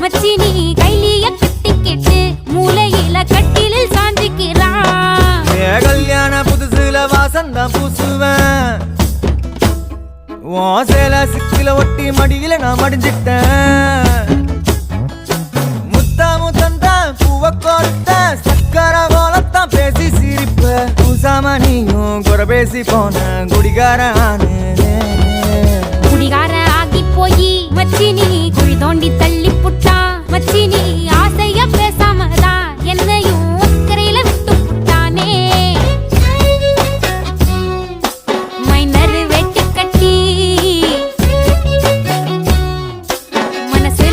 மச்சி நீ கைலிய கட்டிக்கிட்டு மூலையில கட்டிலில் சாஞ்சிக்கிறான். கல்யாண புதுசுல வாசந்தான் பூசுவேன். சேல சிக்கில ஒட்டி மடியில நான் மடிஞ்சிட்டேன். முத்தாமு தந்த பூவ கொடுத்த சக்கர கோலத்தான் பேசி சிரிப்ப. பூசாம நீயும் குறை பேசி போன குடிகார குடிகார ஆகி போய் மச்சி நீ